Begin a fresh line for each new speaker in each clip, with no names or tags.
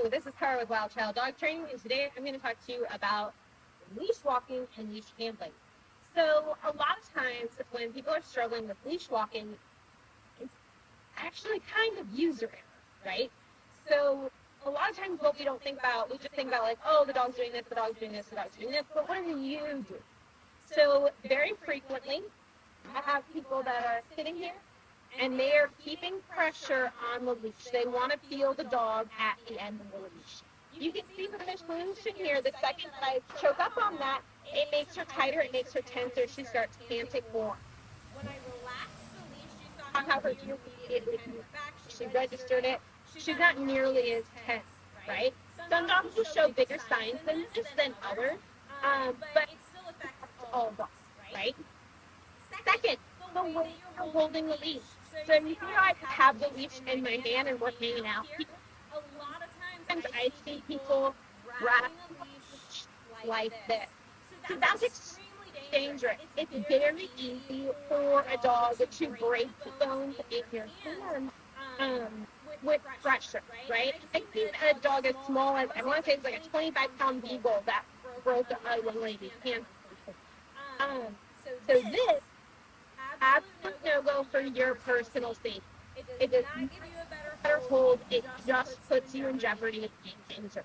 Hello, this is Cara with Wild Child Dog Training, and today I'm going to talk to you about leash walking and leash handling. So, a lot of times when people are struggling with leash walking, it's actually kind of user error, right? So, a lot of times what we don't think about, we just think about like, oh, the dog's doing this, the dog's doing this, the dog's doing this, but what do you do? So, very frequently, I have people that are sitting here and they are keeping pressure on the leash. They want to feel the dog at the end of the leash. You can see the solution here. The second that I choke up on that, it makes her tighter, it makes her tenser. She starts panting more. When I relax the leash, you saw how her ears immediately kind of went back. She registered it. She's not nearly as tense, right? Some dogs will show bigger signs than this than others, but it still affects all dogs, right? Second, the way you're holding the leash. So you see how I have the leash in my hand and we're hanging out here? A lot of times I see people wrapping a leash like this. So that's extremely dangerous. It's very easy for a dog to break the bones in your hand with pressure, right? I've seen a dog as small as, I want to say it's like a 25-pound beagle that broke a young lady's hand. So this absolute no-go for your personal safety. It does not give you a better hold. It just puts you in jeopardy and injury.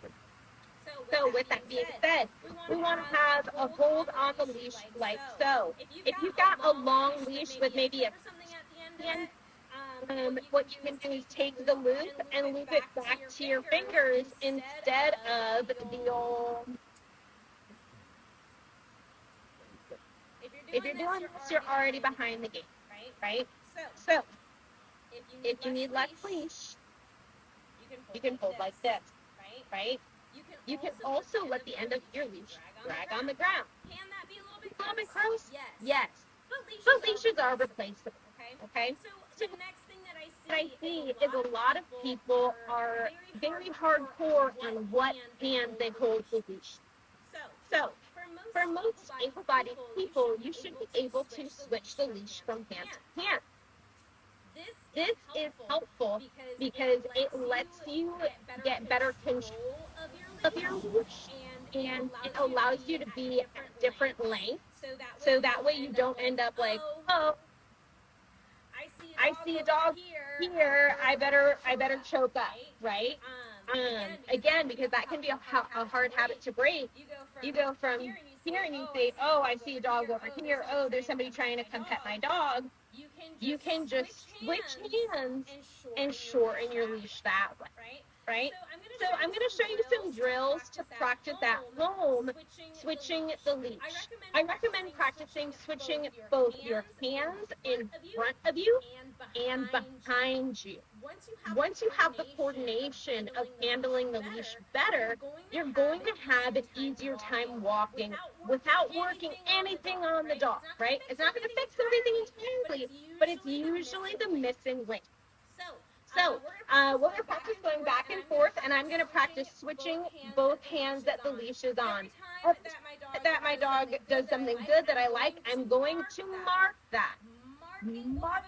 So with that being said, we want to have a hold on the leash like so. If you've got a long leash with maybe a hand, what you can do is take the loop and loop it back to your fingers instead of the old. If you're doing this, you're already behind the game, right? So, if you need less leash, you can hold like this, right? You can also let the end of your leash drag on the ground. Can that be a little bit gross? Yes. But leashes are replaceable, okay? So the next thing that I see is a lot of people are very hardcore on what hand they hold the leash. So, for most able-bodied people, you should be able to switch the leash from hand to hand. This is helpful because it lets you get better control of your leash and it allows you to be at different lengths so that way you don't end up like, oh, I see a dog here, I better choke up, right? Again, because that can be a hard habit to break. You go from here and you say, oh, I see a dog over here. Oh, there's somebody trying to come pet my dog. You can just switch hands and shorten your leash that way, right? So I'm going to show you some drills to practice at home, switching the leash. I recommend practicing switching both your hands in front of you and behind you. Once you have the coordination of handling the leash better, you're going to have an easier time walking without working anything on the dog, right? It's not going to fix everything entirely, but it's usually the missing link. So we're going to practice going back and forth, and I'm going to practice switching both hands that the leash is on. Every time that my dog does something good that I like, I'm going to mark that. Mark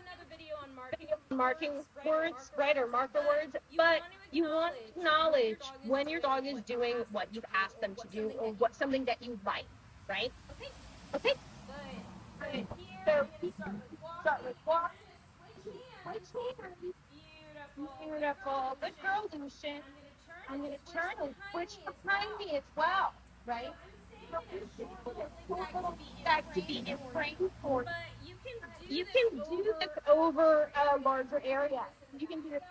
marking words, right, or marker words, but you want to acknowledge when your dog is doing what you've asked them to do or what something that you like, right? Okay. Good. So start with walk. Switch hands. Beautiful. Good girl, Lucian. I'm going to turn and switch behind me as well, right? Back to be in frame for you can do this over a larger area. You can do this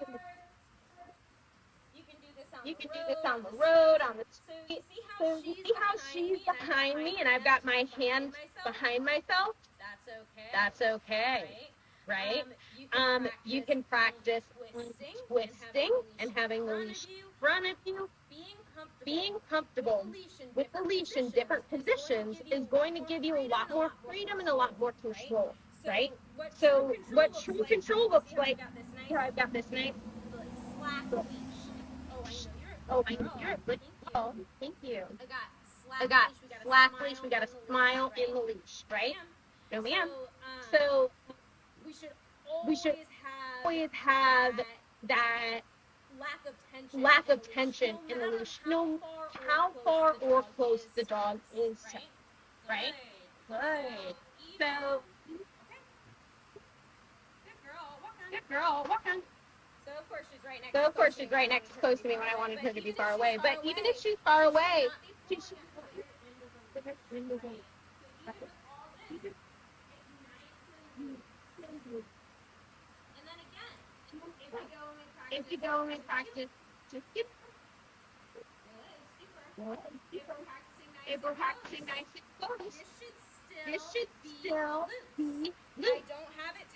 on the road, on the street. So you see how she's behind me and I've got my hand behind myself? That's okay, right? You can practice twisting and having the leash in front of you. Being comfortable with the leash in different positions is going to give you a lot more freedom and a lot more control, right? So what true control looks like, here I've got this nice slack leash. Oh, you're a good girl. Thank you. I got slack leash. We got a smile in the leash, right? No, ma'am. So we should always have that lack of tension in the leash, no how far or close the dog is, right? Good. So, good girl, walk on.
So of course she's right next
close to me when I wanted her to be far away. But even if she's far away, she should
be right. So even with all this, it's nice and loose. And then again, if you go and practice,
just give if we're practicing nice and close, this should still be loose.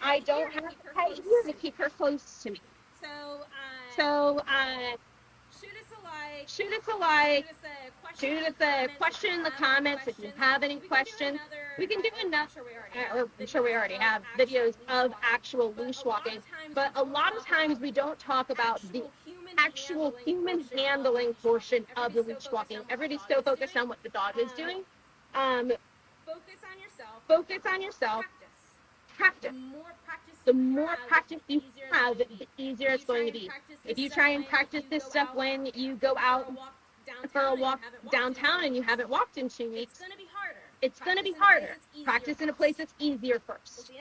I don't have it tight here to keep her close to me. So, shoot us a like, shoot us a question in the comments if you have any questions. We can do another, I'm sure we already have videos of actual leash walking, but a lot of times we don't talk about the actual human handling portion of the leash walking. Everybody's so focused on what the dog is doing. Focus on yourself. Practice. The more practice you have, the easier it's going to be. If you try and practice this stuff when you go out for a walk downtown and you haven't walked in 2 weeks, it's going to be harder. Practice in a place that's easier first.